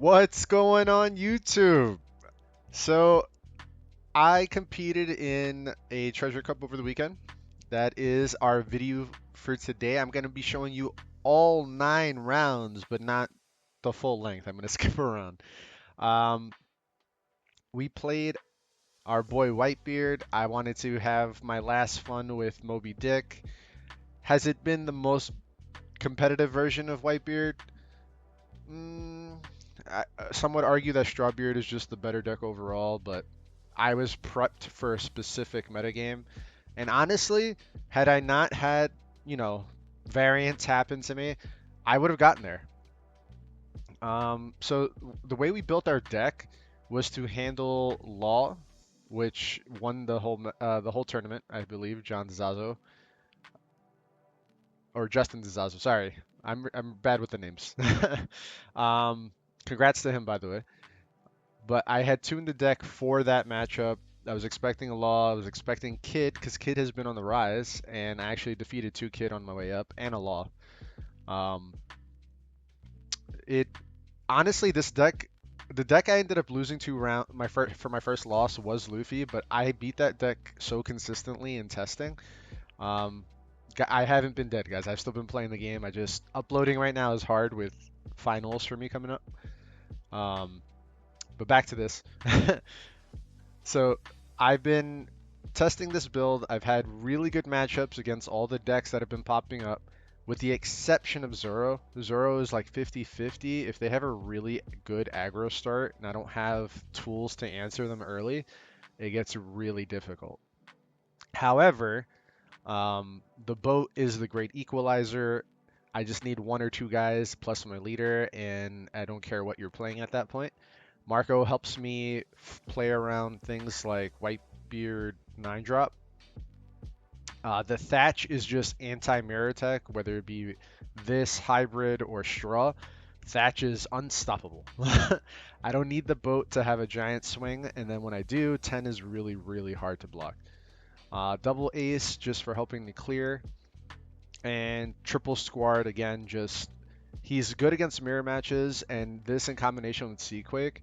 What's going on YouTube? So I competed in a treasure cup over the weekend. That is our video for today. I'm going to be showing you all 9 rounds, but not the full length. I'm going to skip around. Um, we played our boy Whitebeard. I wanted to have my last fun with Moby Dick. Has it been the most competitive version of Whitebeard? Mm, some would argue that Strawbeard is just the better deck overall, but I was prepped for a specific metagame. And honestly, had I not had, you know, variants happen to me, I would have gotten there. So the way we built our deck was to handle Law, which won the whole tournament, I believe, John Zazo or Justin Zazo. Sorry, I'm bad with the names. um, Congrats to him, by the way. But I had tuned the deck for that matchup. I was expecting a Law. I was expecting Kid because Kid has been on the rise, and I actually defeated 2 Kid on my way up and a Law. Um, it honestly, the deck I ended up losing to round my first for my first loss was Luffy, but I beat that deck so consistently in testing. Um, I haven't been dead, guys. I've still been playing the game. I just uploading right now is hard with finals for me coming up. Um, but back to this. So I've been testing this build. I've had really good matchups against all the decks that have been popping up, with the exception of Zoro. Zoro is like 50-50. If they have a really good aggro start and I don't have tools to answer them early, it gets really difficult. However, the boat is the great equalizer. I just need 1 or 2 guys plus my leader, and I don't care what you're playing at that point. Marco helps me play around things like Whitebeard 9 drop. The Thatch is just anti-mirror tech, whether it be this hybrid or Straw. Thatch is unstoppable. I don't need the boat to have a giant swing, and then when I do, 10 is really, really hard to block. Double Ace just for helping me clear, and triple Squad again, just he's good against mirror matches, and this in combination with Seaquake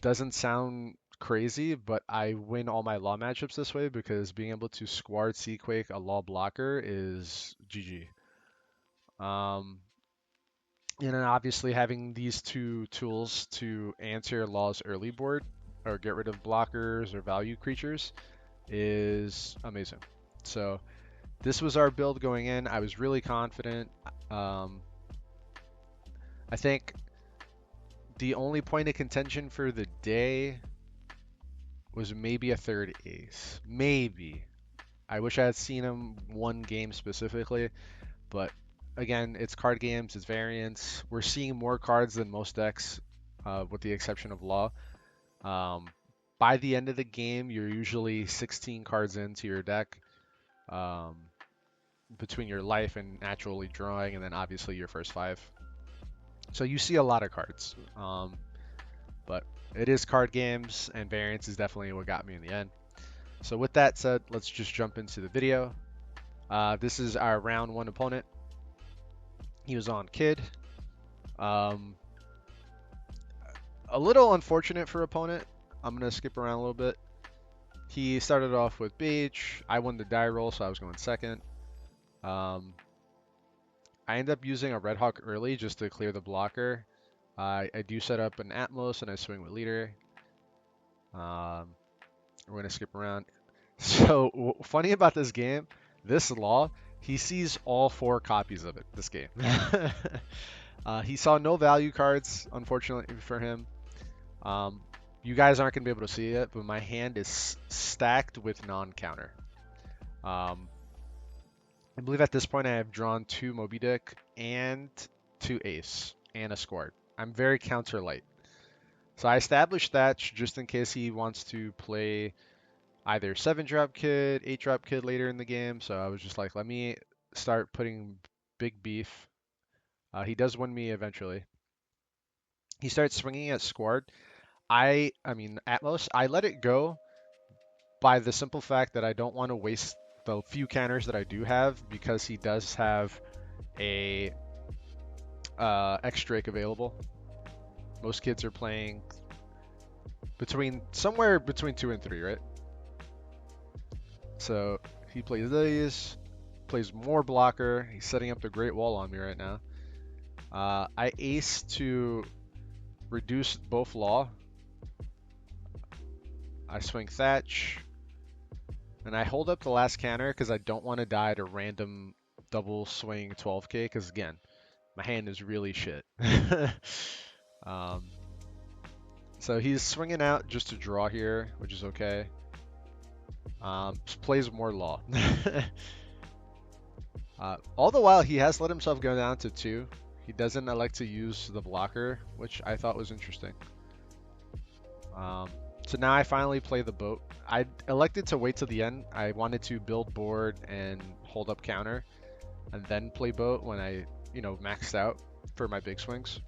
doesn't sound crazy, but I win all my law matchups this way because being able to squad Seaquake a law blocker is GG. Um, and then obviously having these 2 tools to answer law's early board or get rid of blockers or value creatures is amazing. So this was our build going in. I was really confident. Um, I think the only point of contention for the day was maybe a third ace. Maybe. I wish I had seen him one game specifically, but again, it's card games, it's variants. We're seeing more cards than most decks, with the exception of Law. Um, by the end of the game, you're usually 16 cards into your deck, um, between your life and naturally drawing, and then obviously your first 5. So you see a lot of cards, but it is card games, and variance is definitely what got me in the end. So with that said, let's just jump into the video. This is our round 1 opponent. He was on Kid. Um, a little unfortunate for opponent. I'm going to skip around a little bit. He started off with Beach. I won the die roll, so I was going second. Um, I end up using a Red Hawk early just to clear the blocker. I do set up an Atmos and I swing with leader. We're going to skip around. So funny about this game, this Law, he sees all 4 copies of it this game. He saw no value cards, unfortunately for him. You guys aren't going to be able to see it, but my hand is stacked with non-counter. I believe at this point I have drawn 2 Moby Dick and 2 Ace and a Squad. I'm very counter light. So I established that just in case he wants to play either 7-drop Kid, 8-drop Kid later in the game. So I was just like, let me start putting big beef. He does win me eventually. He starts swinging at Squad. I mean Atmos. I let it go by the simple fact that I don't want to waste the few counters that I do have because he does have a X Drake available. Most kids are playing somewhere between 2 and 3, right? So he plays these, plays more blocker. He's setting up the Great Wall on me right now. I ace to reduce both law. I swing Thatch, and I hold up the last counter because I don't want to die to random double swing 12k because again, my hand is really shit. um, so he's swinging out just to draw here, which is okay. Just plays more law. All the while, he has let himself go down to 2. He doesn't elect to use the blocker, which I thought was interesting. So now I finally play the boat. I elected to wait till the end. I wanted to build board and hold up counter, and then play boat when I, maxed out for my big swings.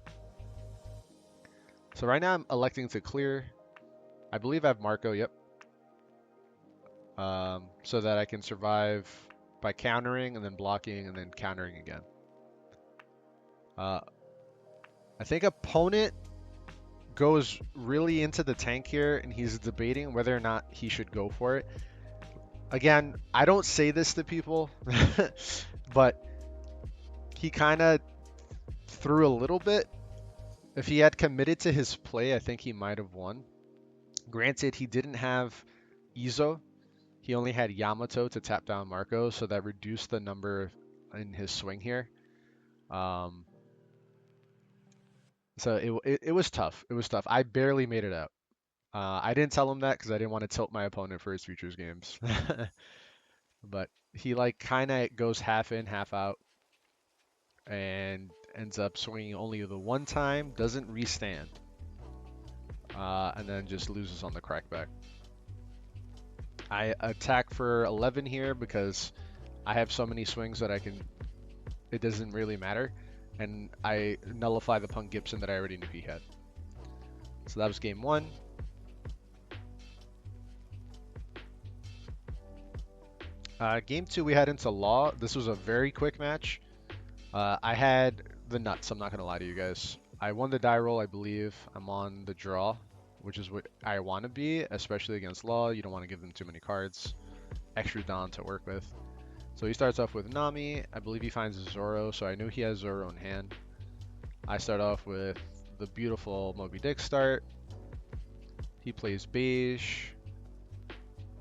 So right now I'm electing to clear. I believe I have Marco, yep. So that I can survive by countering and then blocking and then countering again. I think opponent goes really into the tank here and he's debating whether or not he should go for it. Again, I don't say this to people, but he kind of threw a little bit. If he had committed to his play, I think he might have won. Granted, he didn't have Izo. He only had Yamato to tap down Marco, so that reduced the number in his swing here. So it was tough. It was tough. I barely made it out. I didn't tell him that because I didn't want to tilt my opponent for his futures games. But he like kind of goes half in, half out, and ends up swinging only the one time, doesn't restand, and then just loses on the crackback. I attack for 11 here because I have so many swings that it doesn't really matter, and I nullify the Punk Gibson that I already knew he had. So that was game 1. Game 2 we had into Law. This was a very quick match. I had the nuts, I'm not going to lie to you guys. I won the die roll, I believe. I'm on the draw, which is what I want to be, especially against Law. You don't want to give them too many cards. Extra Don to work with. So he starts off with Nami. I believe he finds Zoro, so I knew he has Zoro in hand. I start off with the beautiful Moby Dick start. He plays beige.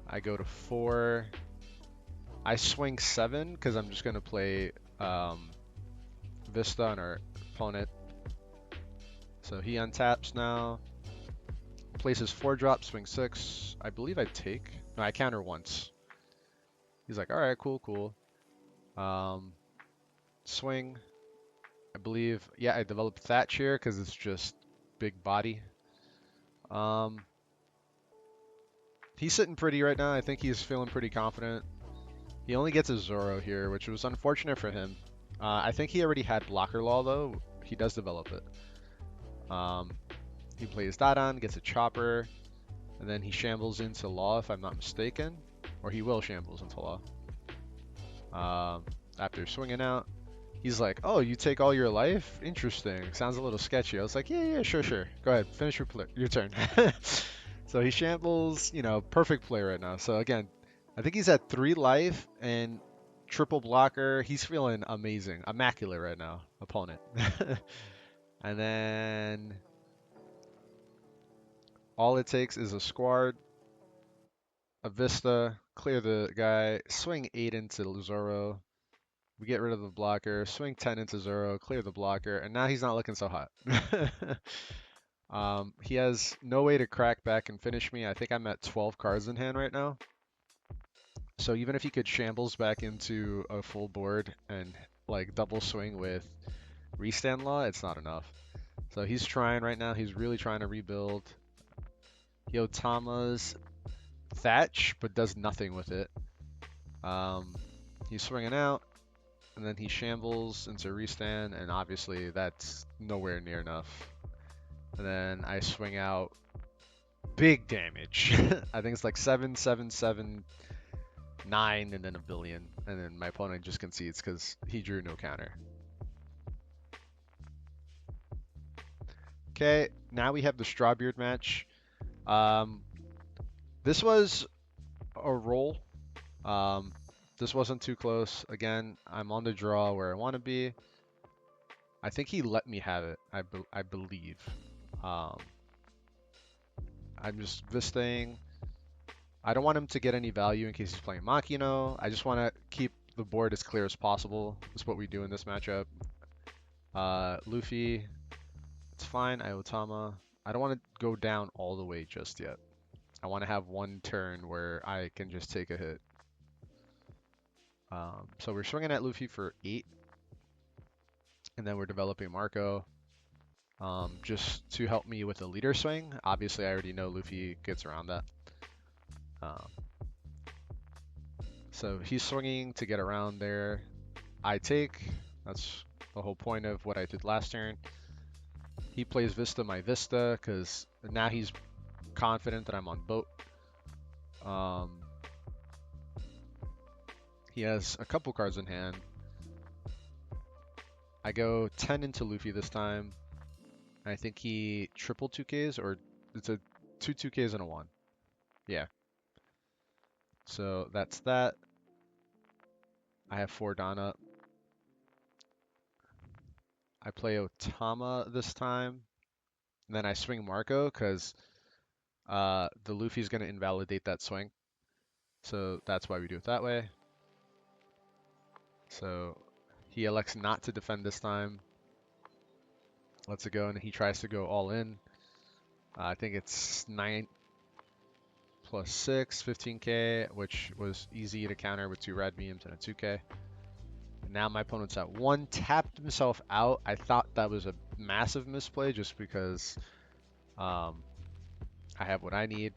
I go to 4. I swing 7 because I'm just going to play Vista on our opponent. So he untaps now. Places 4 drop, swing 6. I believe I take. No, I counter once. He's like, alright, cool. Swing. I believe, yeah, I developed Thatch here because it's just big body. He's sitting pretty right now. I think he's feeling pretty confident. He only gets a Zoro here, which was unfortunate for him. I think he already had blocker law though. He does develop it. He plays Dadan, gets a chopper, and then he shambles into law if I'm not mistaken. Or he will shambles into law. After swinging out. He's like, oh, you take all your life? Interesting. Sounds a little sketchy. I was like, yeah, sure. Go ahead, finish your turn. So he shambles, perfect play right now. So again, I think he's at 3 life and triple blocker. He's feeling amazing. Immaculate right now, opponent. And then all it takes is a squad, a Vista, clear the guy, swing 8 into Zoro. We get rid of the blocker, swing 10 into Zoro, clear the blocker, and now he's not looking so hot. He has no way to crack back and finish me. I think I'm at 12 cards in hand right now. So even if he could shambles back into a full board and like double swing with restand law, it's not enough. So he's trying right now. He's really trying to rebuild. He Otama's Thatch, but does nothing with it. He's swinging out. And then he shambles into restand, and obviously that's nowhere near enough. And then I swing out big damage. I think it's like 7, 7, 7, 9, and then a billion. And then my opponent just concedes because he drew no counter. Okay, now we have the Strawbeard match. Um, this was a roll. Um, this wasn't too close. Again, I'm on the draw where I want to be. I think he let me have it. I believe. Um, I'm just this thing. I don't want him to get any value in case he's playing Makino. I just want to keep the board as clear as possible. That's what we do in this matchup. Luffy, it's fine. Iotama. I don't want to go down all the way just yet. I want to have one turn where I can just take a hit. So we're swinging at Luffy for 8, and then we're developing Marco just to help me with the leader swing. Obviously, I already know Luffy gets around that. Um, so he's swinging to get around there. I take. That's the whole point of what I did last turn. He plays Vista my Vista because now he's confident that I'm on boat. He has a couple cards in hand. I go 10 into Luffy this time. I think he triple 2Ks, or it's a 2 2Ks and a 1. Yeah. So that's that. I have 4 Dana. I play Otama this time. And then I swing Marco because the Luffy's going to invalidate that swing. So that's why we do it that way. So he elects not to defend this time. Lets it go, and he tries to go all in. I think it's 9 plus 6, 15k, which was easy to counter with 2 red beams and a 2k. And now my opponent's at 1, tapped himself out. I thought that was a massive misplay just because I have what I need.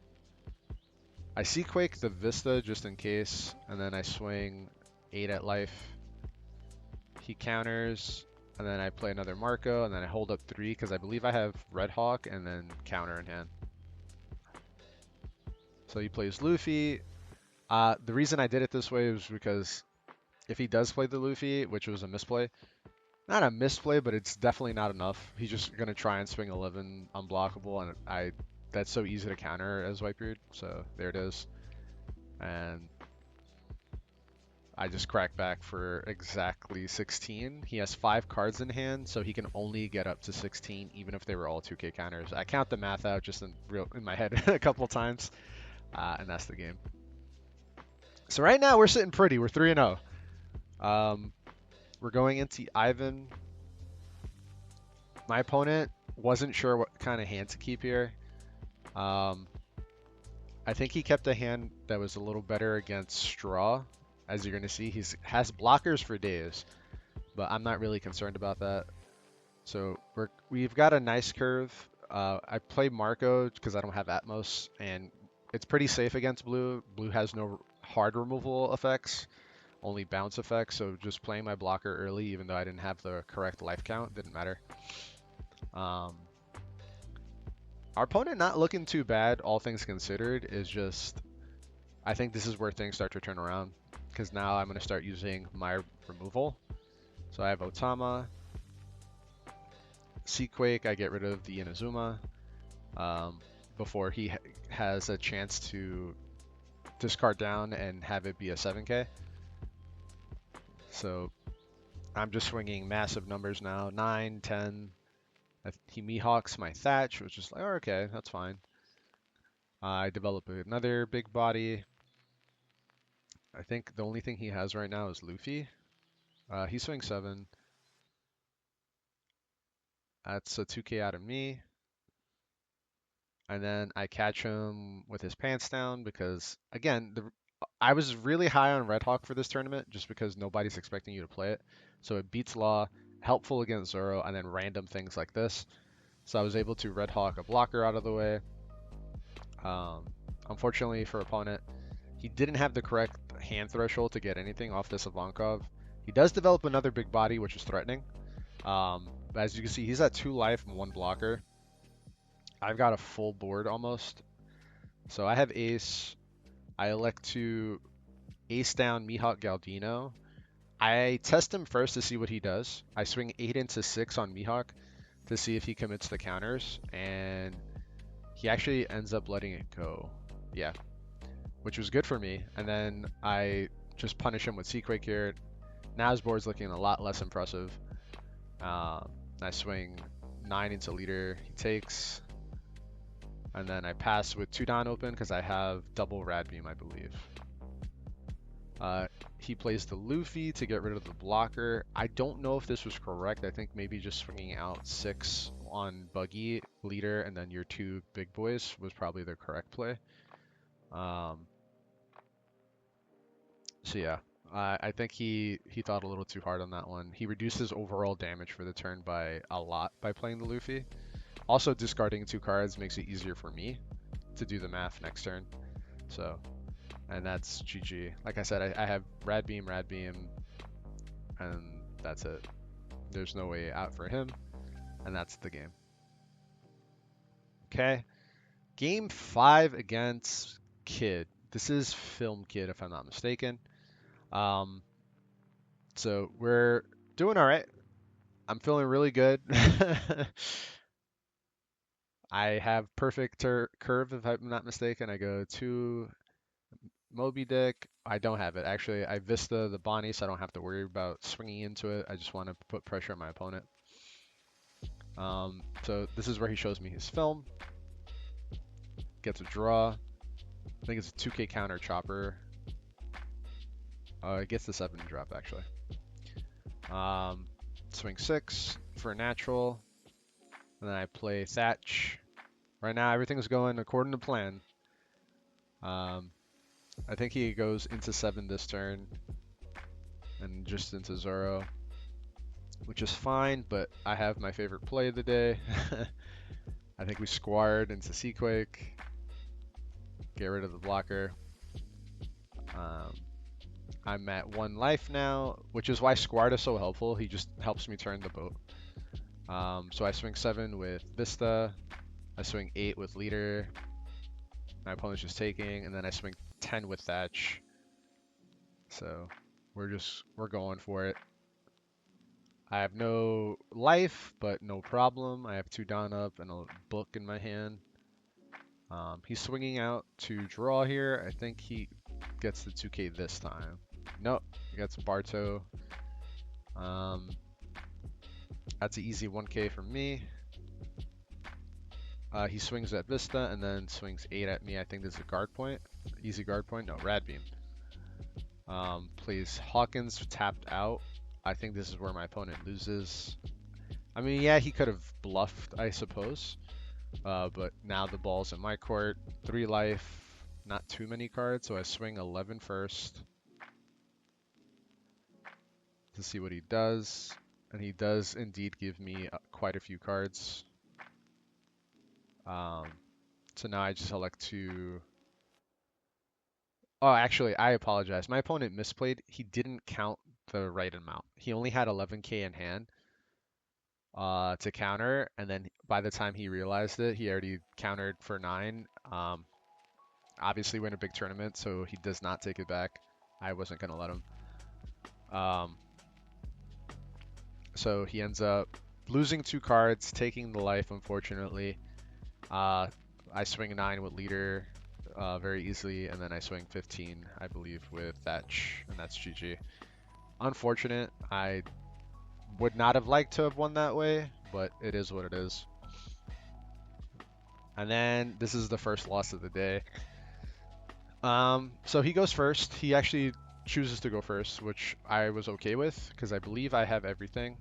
I Seaquake the Vista just in case, and then I swing 8 at life. He counters, and then I play another Marco, and then I hold up 3 because I believe I have Red Hawk and then counter in hand. So he plays Luffy. The reason I did it this way was because if he does play the Luffy, which was a misplay, not a misplay, but it's definitely not enough. He's just gonna try and swing 11 unblockable, and that's so easy to counter as Whitebeard. So there it is, and I just crack back for exactly 16. He has 5 cards in hand, so he can only get up to 16, even if they were all 2k counters. I count the math out just in my head a couple times, and that's the game. So right now we're sitting pretty. We're 3-0. We're going into Ivan. My opponent wasn't sure what kind of hand to keep here. I think he kept a hand that was a little better against Straw. As you're going to see, he has blockers for days, but I'm not really concerned about that. So we've got a nice curve. I play Marco because I don't have Atmos, and it's pretty safe against Blue. Blue has no hard removal effects, only bounce effects, so just playing my blocker early, even though I didn't have the correct life count, didn't matter. Our opponent not looking too bad, all things considered, is just, I think this is where things start to turn around, because now I'm going to start using my removal. So I have Otama, Seaquake, I get rid of the Inazuma before he has a chance to discard down and have it be a 7k. So I'm just swinging massive numbers now, 9, 10. He Mihawks my Thatch, which is like, oh, okay, that's fine. I develop another big body. I think the only thing he has right now is Luffy. He swings 7. That's a 2k out of me. And then I catch him with his pants down because, again, I was really high on Red Hawk for this tournament just because nobody's expecting you to play it. So it beats Law, helpful against Zoro, and then random things like this. So I was able to Red Hawk a blocker out of the way. Unfortunately for opponent, he didn't have the correct hand threshold to get anything off this Ivankov. He does develop another big body, which is threatening. But as you can see, he's at 2 life and 1 blocker. I've got a full board almost. So I have ace. I elect to ace down Mihawk Galdino. I test him first to see what he does. I swing 8 into 6 on Mihawk to see if he commits the counters, and he actually ends up letting it go. Yeah, which was good for me. And then I just punish him with Seaquake here. Now his board's looking a lot less impressive. I swing 9 into leader. He takes. And then I pass with 2 down open because I have double Rad Beam, I believe. He plays the Luffy to get rid of the blocker. I don't know if this was correct. I think maybe just swinging out 6 on Buggy, leader, and then your 2 big boys was probably the correct play. So yeah, I think he thought a little too hard on that one. He reduced his overall damage for the turn by a lot by playing the Luffy. Also, discarding 2 cards makes it easier for me to do the math next turn. So, and that's GG. Like I said, I have Rad Beam, and that's it. There's no way out for him, and that's the game. Okay, game 5 against Kid. This is Film Kid, if I'm not mistaken. So we're doing all right. I'm feeling really good. I have perfect curve, if I'm not mistaken. I go to Moby Dick. I don't have it. Actually, I Vista the Bonnie, so I don't have to worry about swinging into it. I just want to put pressure on my opponent. So this is where he shows me his film. Gets a draw. I think it's a 2K counter chopper. It gets the 7 drop, actually. Swing 6 for a natural. And then I play Thatch. Right now, everything's going according to plan. I think he goes into 7 this turn and just into Zoro, which is fine, but I have my favorite play of the day. I think we squared into Seaquake, get rid of the blocker. I'm at 1 life now, which is why Squared is so helpful. He just helps me turn the boat. So I swing 7 with Vista. I swing 8 with leader. My opponent's just taking, and then I swing 10 with Thatch. So we're going for it. I have no life, but no problem. I have 2 down up and a book in my hand. He's swinging out to draw here. I think he gets the 2K this time. Nope, he gets Barto. That's an easy 1K for me. He swings at Vista and then swings 8 at me. I think this is a guard point. Easy guard point. No, Rad Beam. Plays Hawkins tapped out. I think this is where my opponent loses. I mean, yeah, he could have bluffed, I suppose. But now the ball's in my court. 3 life. Not too many cards, so I swing 11 first to see what he does. And he does indeed give me quite a few cards. So now I just elect to... Oh, actually, I apologize. My opponent misplayed. He didn't count the right amount. He only had 11K in hand to counter, and then by the time he realized it, he already countered for 9. Obviously, we're in a big tournament, so he does not take it back. I wasn't going to let him. So he ends up losing 2 cards, taking the life, unfortunately. I swing 9 with leader very easily, and then I swing 15, I believe, with Thatch, and that's GG. Unfortunate. I would not have liked to have won that way, but it is what it is. And then this is the first loss of the day. So he goes first. He actually chooses to go first, which I was okay with because I believe I have everything.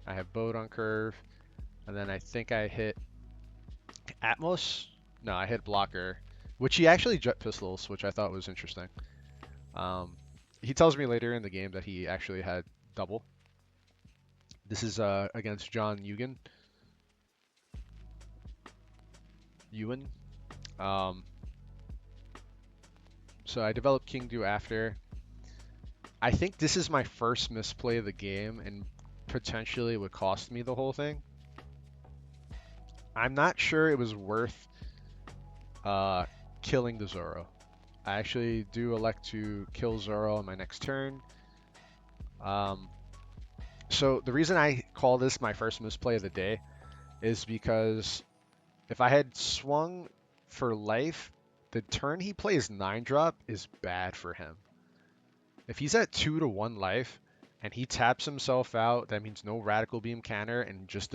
I have boat on curve, and then I think I hit Atmos. No, I hit blocker, which he actually jet pistols, which I thought was interesting. He tells me later in the game that he actually had double. This is against John Ewan. So I developed King Do after. I think this is my first misplay of the game and potentially would cost me the whole thing. I'm not sure it was worth killing the Zoro. I actually do elect to kill Zoro on my next turn. So the reason I call this my first misplay of the day is because if I had swung for life, the turn he plays 9-drop is bad for him. If he's at 2 to 1 life and he taps himself out, that means no Radical Beam counter and just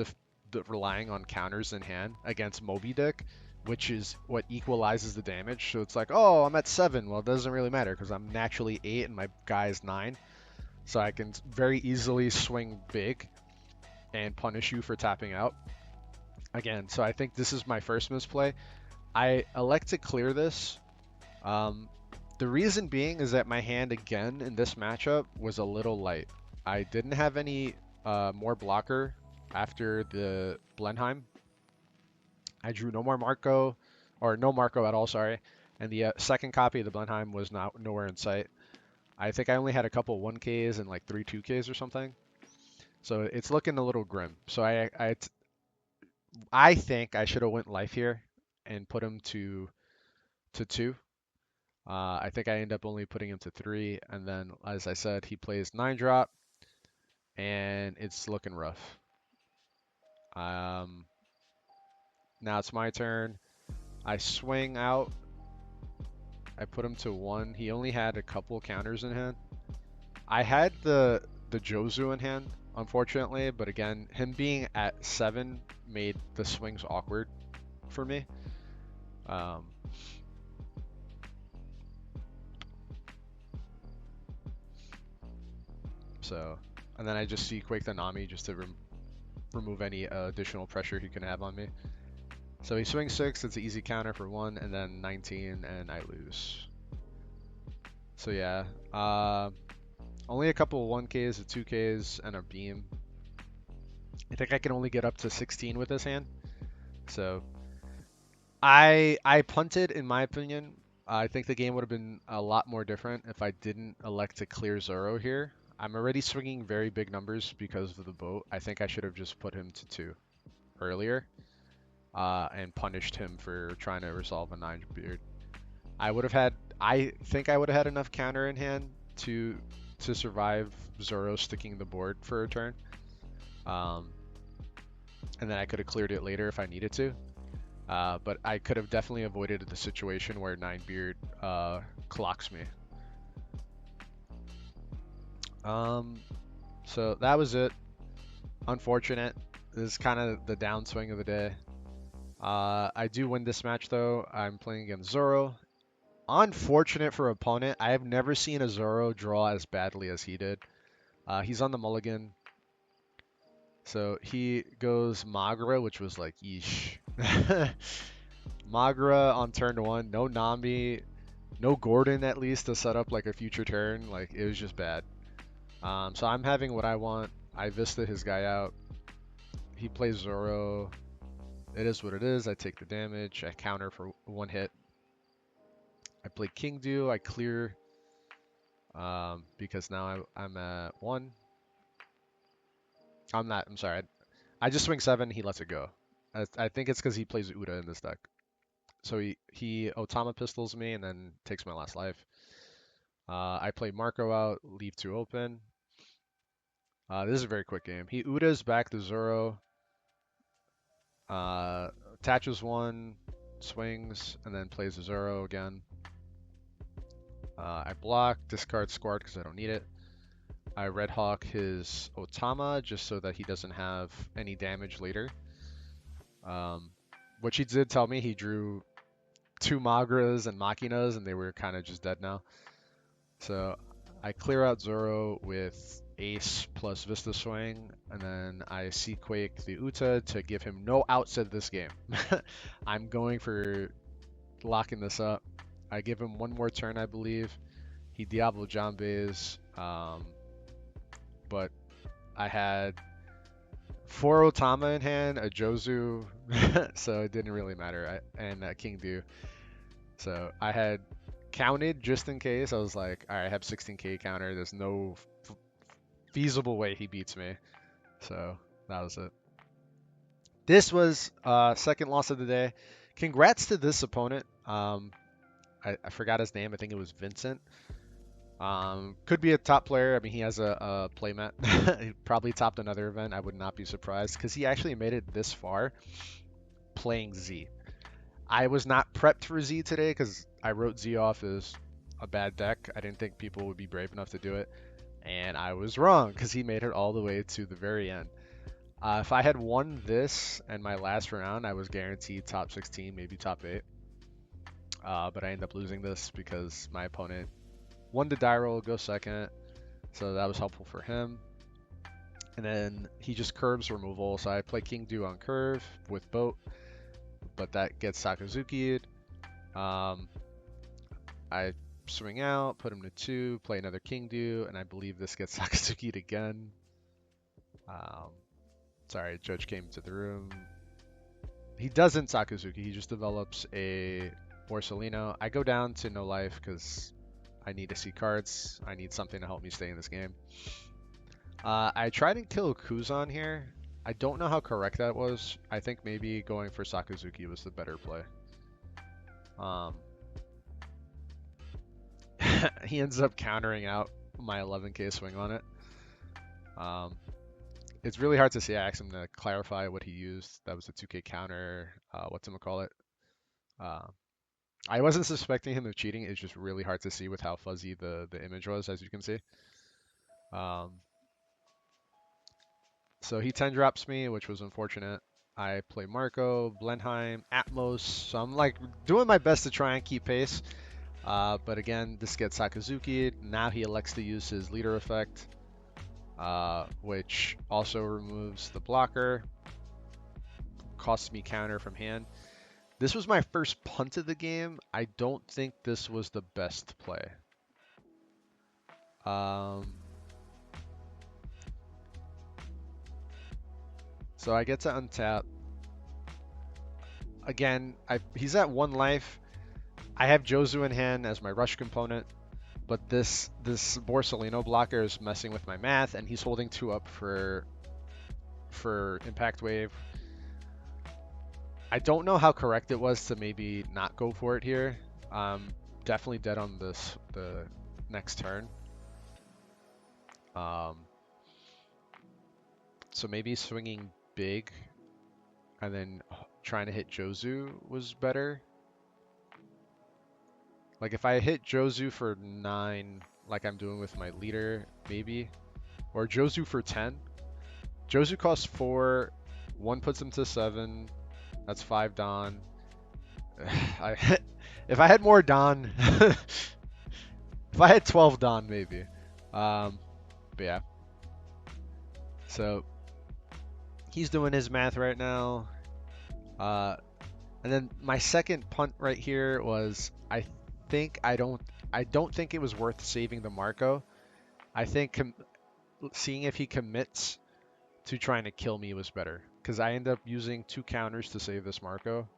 relying on counters in hand against Moby Dick, which is what equalizes the damage. So it's like, oh, I'm at 7. Well, it doesn't really matter because I'm naturally 8 and my guy is 9. So I can very easily swing big and punish you for tapping out. Again, so I think this is my first misplay. I elect to clear this. Um, the reason being is that my hand again in this matchup was a little light. I didn't have any more blocker after the Blenheim. I drew no more Marco, or no Marco at all, sorry. And the second copy of the Blenheim was not nowhere in sight. I think I only had a couple 1Ks and like 3 2Ks or something. So it's looking a little grim. So I think I should have went life here and put him to 2. I think I end up only putting him to 3, and then, as I said, he plays 9-drop, and it's looking rough. Um, Now it's my turn. I swing out. I put him to 1. He only had a couple counters in hand. I had the Jozu in hand, unfortunately, but again, him being at 7 made the swings awkward for me. Um, so, and then I just see Quake the Nami just to remove any additional pressure he can have on me. So he swings 6, it's an easy counter for 1, and then 19, and I lose. So yeah, only a couple 1Ks, a 2Ks, and a beam. I think I can only get up to 16 with this hand. So I punted, in my opinion. I think the game would have been a lot more different if I didn't elect to clear Zoro here. I'm already swinging very big numbers because of the boat. I think I should have just put him to 2 earlier and punished him for trying to resolve a 9 beard. I think I would have had enough counter in hand to survive Zoro sticking the board for a turn. Um, and then I could have cleared it later if I needed to. But I could have definitely avoided the situation where 9-beard clocks me. So that was it. Unfortunate. This is kind of the downswing of the day. I do win this match though. I'm playing against Zoro. Unfortunate for opponent. I have never seen a Zoro draw as badly as he did. He's on the mulligan. So he goes Magra, which was like, yeesh. Magra on turn 1. No Nami. No Gordon at least to set up like a future turn. Like, it was just bad. So I'm having what I want. I Vista his guy out. He plays Zoro. It is what it is. I take the damage. I counter for 1 hit. I play King Do. I clear because now I'm at 1. I'm not. I'm sorry. I just swing 7. He lets it go. I think it's because he plays Uda in this deck. So he Otama pistols me and then takes my last life. I play Marco out. Leave 2 open. This is a very quick game. He Uda's back to Zoro. Attaches 1, swings, and then plays Zoro again. I block, discard Squart because I don't need it. I Red Hawk his Otama just so that he doesn't have any damage later. Which he did tell me, he drew 2 Magras and Machinas and they were kind of just dead now. So I clear out Zoro with Ace plus Vista Swing, and then I Seaquake the Uta to give him no outs of this game. I'm going for locking this up. I give him 1 more turn, I believe. He Diablo Jambes, but I had 4 Otama in hand, a Jozu, so it didn't really matter, and King Du. So I had counted just in case. I was like, all right, I have 16k counter. There's no feasible way he beats me. So that was it. This was second loss of the day. Congrats to this opponent. I forgot his name. I think it was Vincent. Could be a top player. I mean, he has a playmat. He probably topped another event. I would not be surprised because he actually made it this far playing Z. I was not prepped for Z today because I wrote Z off as a bad deck. I didn't think people would be brave enough to do it. And I was wrong because he made it all the way to the very end. If I had won this and my last round, I was guaranteed top 16, maybe top 8. But I ended up losing this because my opponent won the die roll, go second. So that was helpful for him. And then he just curves removal. So I play King Do on curve with boat, but that gets Sakazuki'd. I swing out, put him to 2, play another King Do, and I believe this gets Sakazuki'd again. Um, sorry, Judge came to the room. He doesn't Sakazuki, he just develops a Borsellino. I go down to no life because I need to see cards. I need something to help me stay in this game. I tried and kill Kuzan here. I don't know how correct that was. I think maybe going for Sakazuki was the better play. He ends up countering out my 11k swing on it. It's really hard to see. I asked him to clarify what he used. That was a 2k counter. Whatchamacallit. I wasn't suspecting him of cheating. It's just really hard to see with how fuzzy the image was, as you can see. So he 10 drops me, which was unfortunate. I play Marco, Blenheim, Atmos. So I'm like doing my best to try and keep pace. But again, this gets Sakazuki. Now he elects to use his leader effect, which also removes the blocker. Costs me counter from hand. This was my first punt of the game. I don't think this was the best play. So I get to untap. Again, he's at 1 life. I have Jozu in hand as my rush component, but this Borsellino blocker is messing with my math, and he's holding 2 up for Impact Wave. I don't know how correct it was to maybe not go for it here. Definitely dead on the next turn. So maybe swinging big and then trying to hit Jozu was better. Like if I hit Jozu for 9, like I'm doing with my leader, maybe. Or Jozu for 10. Jozu costs 4, 1 puts him to 7. That's 5 Don. If I had more Don, if I had 12 Don, maybe. But yeah. So he's doing his math right now. And then my second punt right here was I don't think it was worth saving the Marco. I think seeing if he commits to trying to kill me was better because I end up using 2 counters to save this Marco.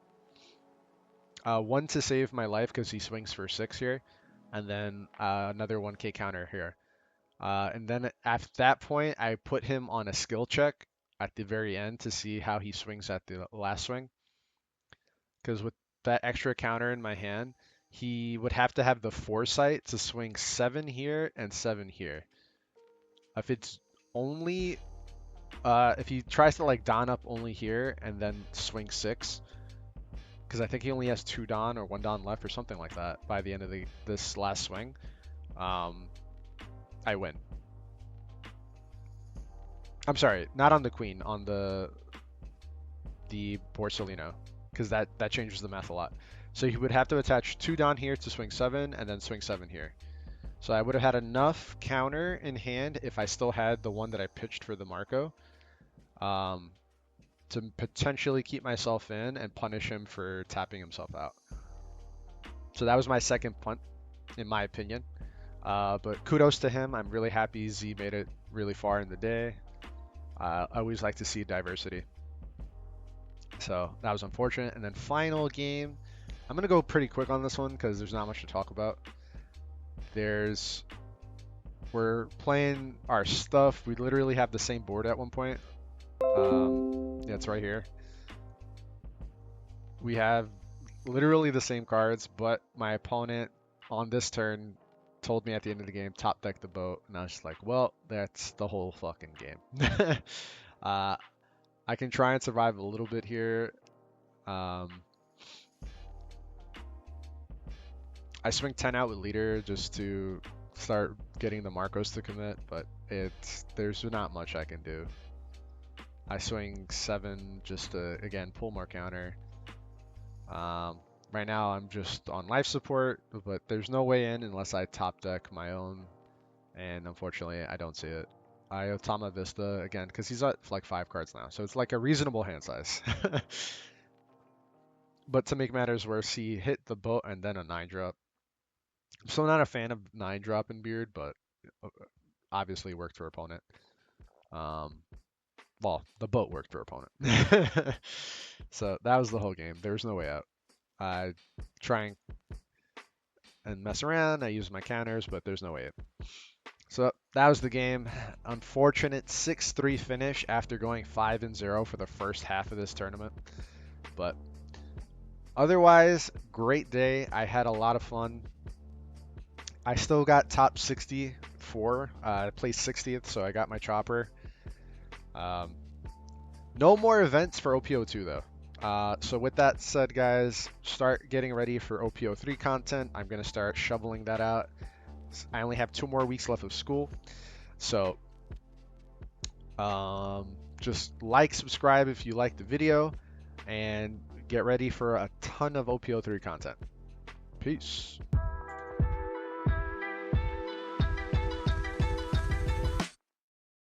1 to save my life because he swings for 6 here, and then another 1k counter here. And then at that point, I put him on a skill check at the very end to see how he swings at the last swing. Because with that extra counter in my hand, he would have to have the foresight to swing 7 here and 7 here. If it's only, if he tries to like Don up only here and then swing 6, because I think he only has 2 Don or 1 Don left or something like that by the end of this last swing, I win. I'm sorry, not on the queen, on the Borsellino, because that changes the math a lot. So he would have to attach 2 Don here to swing 7 and then swing 7 here. So I would have had enough counter in hand if I still had the one that I pitched for the Marco to potentially keep myself in and punish him for tapping himself out. So that was my second punt, in my opinion. But kudos to him. I'm really happy Z made it really far in the day. I always like to see diversity. So that was unfortunate. And then final game. I'm going to go pretty quick on this one because there's not much to talk about. We're playing our stuff. We literally have the same board at one point. Yeah, it's right here. We have literally the same cards, but my opponent on this turn told me at the end of the game, top deck the boat, and I was just like, well, that's the whole fucking game. uh, I can try and survive a little bit here. Um, I swing 10 out with leader just to start getting the Marcos to commit, but there's not much I can do. I swing 7 just to, again, pull more counter. Right now I'm just on life support, but there's no way in unless I top deck my own, and unfortunately I don't see it. I Otama Vista again because he's at like 5 cards now, so it's like a reasonable hand size. But to make matters worse, he hit the boat and then a 9 drop. I'm still not a fan of 9 drop in Beard, but uh, obviously worked for opponent. Um, well, the boat worked for opponent. So that was the whole game. There was no way out. I try and mess around. I use my counters, but there's no way out. So that was the game. Unfortunate 6-3 finish after going 5-0 for the first half of this tournament. But otherwise, great day. I had a lot of fun. I still got top 64. I placed 60th, so I got my chopper. Um, no more events for OPO2 though. So with that said, guys, start getting ready for OPO3 content. I'm going to start shoveling that out. I only have 2 more weeks left of school. So just like, subscribe if you like the video, and get ready for a ton of OPO3 content. Peace.